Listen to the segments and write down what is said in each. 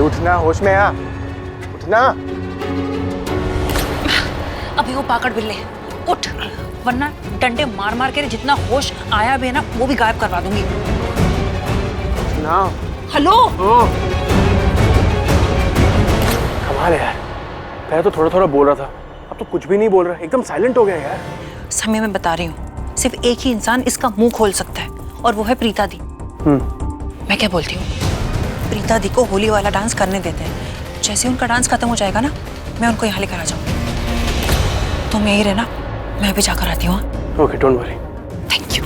उठना, होश में आ, उठना। अभी वो पाकड़ बिल्ले, उठ, वरना डंडे मार मार के जितना होश आया भी है ना वो भी गायब करवा दूंगी। ना। हेलो। कमाल है यार, पहले तो थोड़ा थोड़ा बोल रहा था, अब तो कुछ भी नहीं बोल रहा, एकदम साइलेंट हो गया यार। समय मैं बता रही हूँ, सिर्फ एक ही इंसान इसका मुंह खोल सकता है और वो है प्रीता दी। मैं क्या बोलती हूँ, प्रीता दी को होली वाला डांस करने देते हैं। जैसे उनका डांस खत्म हो जाएगा ना, मैं उनको यहाँ लेकर आ जाऊंगी। तुम यही रहना, मैं अभी जाकर आती हूँ। Okay, don't worry. Thank you.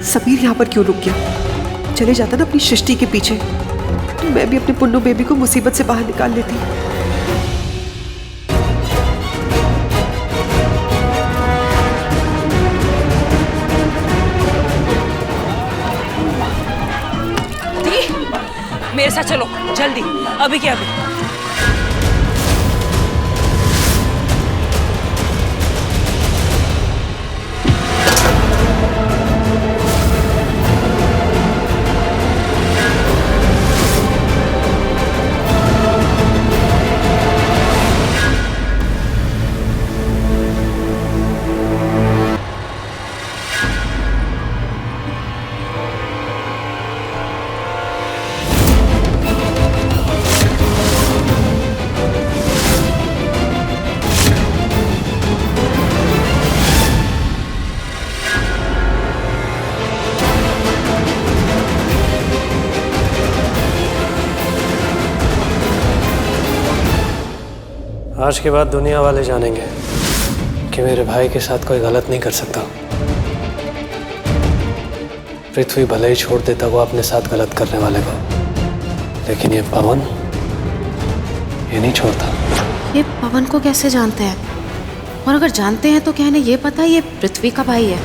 Sameer यहाँ पर क्यों रुक गया? चले जाता ना अपनी सृष्टि के पीछे, तो मैं भी अपने पुन्नू बेबी को मुसीबत से बाहर निकाल लेती। मेरे साथ चलो जल्दी, अभी क्या अभी। आज के बाद दुनिया वाले जानेंगे कि मेरे भाई के साथ कोई गलत नहीं कर सकता। पृथ्वी भले ही छोड़ देता वो अपने साथ गलत करने वाले को, लेकिन ये पवन ये नहीं छोड़ता। ये पवन को कैसे जानते हैं? और अगर जानते हैं तो क्या इन्हें ये पता है ये पृथ्वी का भाई है?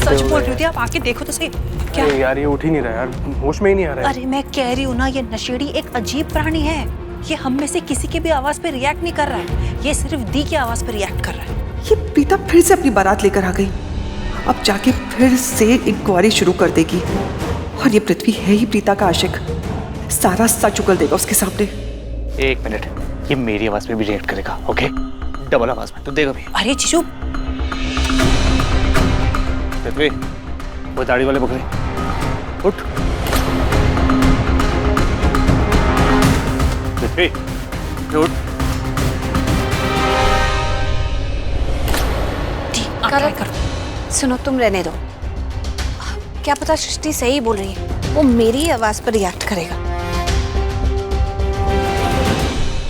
सच बोल रही थी, आप आके देखो तो सही। क्या यार ये उठ ही नहीं रहा यार, होश में ही नहीं आ रहा है। अरे मैं कह रही हूँ ना, ये नशेड़ी एक अजीब प्राणी है। ये हम में से किसी की भी आवाज पे रिएक्ट नहीं कर रहा है, ये सिर्फ दी की आवाज पे रिएक्ट कर रहा है। ये प्रीता फिर से अपनी बारात लेकर आ गई, अब जाके फिर से इंक्वायरी शुरू कर देगी। और ये पृथ्वी है ही प्रीता का आशिक, सारा सच उगल देगा उसके सामने। एक मिनट, ये मेरी आवाज पे भी रिएक्ट करेगा, ओके? डबल आवाज में तो देगा भी। अरे जीजू, पृथ्वी, वो दाढ़ी वाले बकरे, उठ। पृथ्वी, उठ। करो। सुनो, तुम रहने दो। क्या पता सृष्टि सही बोल रही है, वो मेरी आवाज पर रिएक्ट करेगा।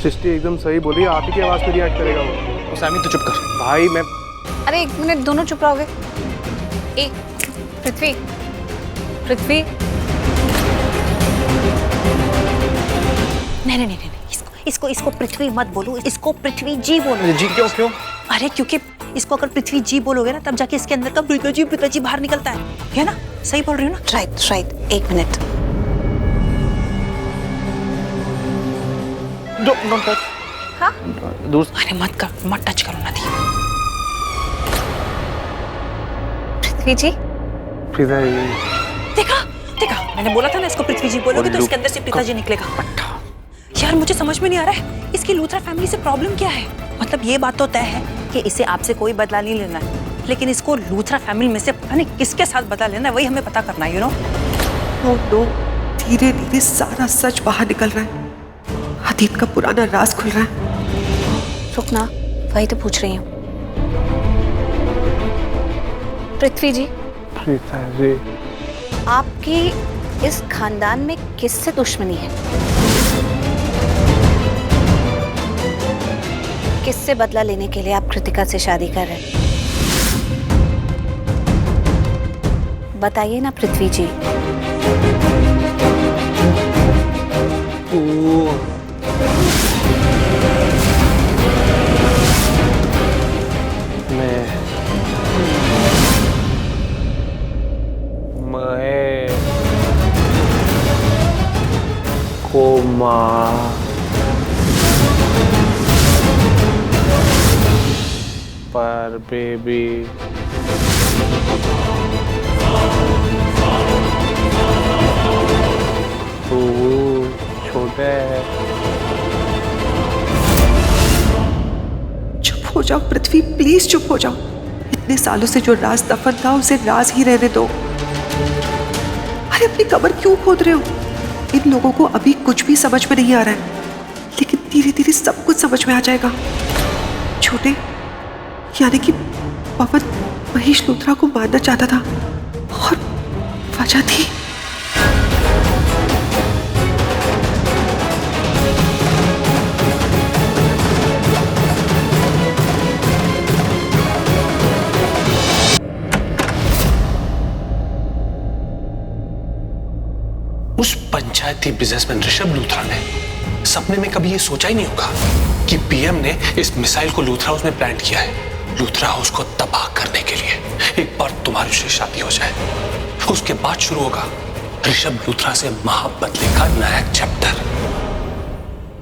सृष्टि एकदम सही बोली, आप ही की आवाज पे रिएक्ट करेगा वो। सामी तो चुप कर भाई। मैं अरे एक मिनट, दोनों चुप रहोगे? एक पृथ्वी, पृथ्वी। नहीं, इसको पृथ्वी मत बोलो, इसको पृथ्वी जी बोलो। जी क्यों? अरे क्योंकि इसको अगर पृथ्वी जी बोलोगे ना, तब जाके इसके अंदर का प्रीता जी बाहर निकलता है ना? सही बोल रही हूँ ना? राइट, एक मिनट। Don't touch. हाँ? दूर। अरे मत टच करो ना दी। पृथ्वी जी। प्रीता देखा, मैंने बोला था ना इसको पृथ्वी जी बोलोगे तो इसके अंदर से पिताजी निकलेगा। यार मुझे समझ में नहीं आ रहा है, इसकी लूथरा फैमिली से प्रॉब्लम क्या है? मतलब ये बात तो तय है कि इसे आपसे कोई बदला नहीं लेना है, लेकिन इसको लूथरा फैमिली में से पता नहीं किसके साथ बदला लेना है, वही हमें पता करना है, यू नो? नो, धीरे धीरे सारा सच बाहर निकल रहा है, अतीत का पुराना राज खुल रहा है। रुकना, वही तो पूछ रही हूँ। पृथ्वी जी, प्रीता जी, आपकी इस खानदान में किससे दुश्मनी है? किससे बदला लेने के लिए आप कृतिका से शादी कर रहे हैं? बताइए ना पृथ्वी जी। पर बेबी। छोटे है। चुप हो जाओ पृथ्वी, प्लीज चुप हो जाओ। इतने सालों से जो राज दफन था उसे राज ही रहने दो। अरे अपनी कब्र क्यों खोद रहे हो? इन लोगों को अभी कुछ भी समझ में नहीं आ रहा है, लेकिन धीरे धीरे सब कुछ समझ में आ जाएगा। छोटे, यानी कि पवन महेश लूथरा को मारना चाहता था और वजह थी। उस पंचायती बिजनेसमैन ऋषभ लूथरा ने सपने में कभी ये सोचा ही नहीं होगा कि पीएम ने इस मिसाइल को लूथरा हाउस में प्लांट किया है, लूथरा हाउस को तबाह करने के लिए। एक बार तुम्हारी उससे शादी हो जाए, उसके बाद शुरू होगा ऋषभ लूथरा से महाबदले का नया चैप्टर।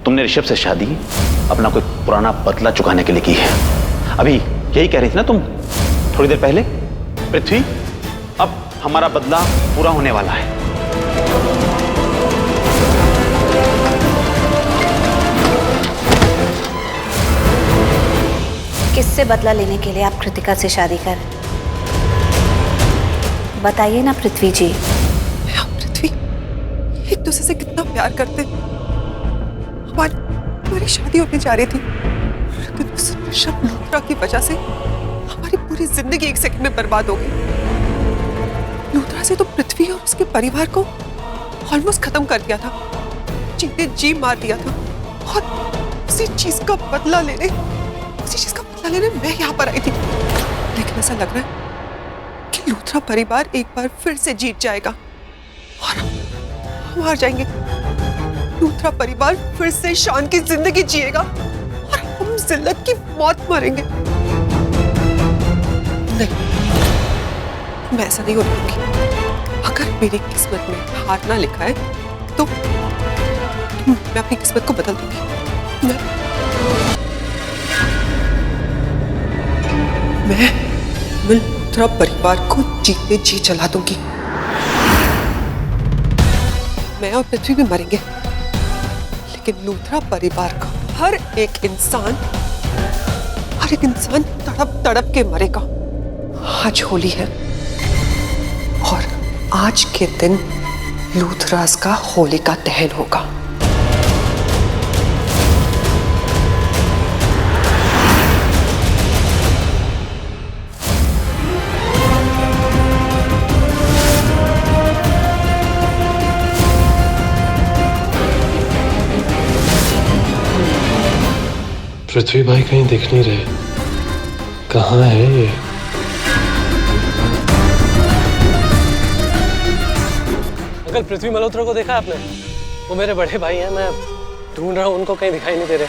तुमने ऋषभ से शादी अपना कोई पुराना बदला चुकाने के लिए की है। अभी यही कह रही थी ना तुम थोड़ी देर पहले, पृथ्वी अब हमारा बदला पूरा होने वाला है। किससे बदला लेने के लिए आप कृतिका से शादी कर? बताइए ना पृथ्वी जी। पृथ्वी एक दूसरे से कितना प्यार करते, हमारी शादी होने जा रही थी, लेकिन उस ऋषभ लूथरा की वजह से हमारी पूरी जिंदगी एक सेकंड में बर्बाद हो गई। लूथरा से तो पृथ्वी और उसके परिवार को ऑलमोस्ट खत्म कर दिया था, जीते जी मार दिया था, और उसी चीज का बदला लेने मैं यहाँ पर आई थी। लेकिन ऐसा लग रहा है कि लूथरा परिवार एक बार फिर से जीत जाएगा और हम हार जाएंगे। लूथरा परिवार फिर से शान की जिंदगी जिएगा और हम जिल्लत की मौत मरेंगे। नहीं, मैं ऐसा नहीं होने दूंगी। अगर मेरी किस्मत में हारना लिखा है तो मैं अपनी किस्मत को बदल दूंगी। मैं लूथरा परिवार को जीते जी जला दूंगी। मैं और पृथ्वी भी मरेंगे, लेकिन लूथरा परिवार का हर एक इंसान तड़प तड़प के मरेगा। आज होली है और आज के दिन लूथरास का होली का दहन होगा। पृथ्वी भाई कहीं दिख नहीं रहे, कहाँ है ये? अंकल पृथ्वी मल्होत्रा को देखा आपने? वो मेरे बड़े भाई हैं, मैं ढूंढ रहा हूँ उनको, कहीं दिखाई नहीं दे रहे।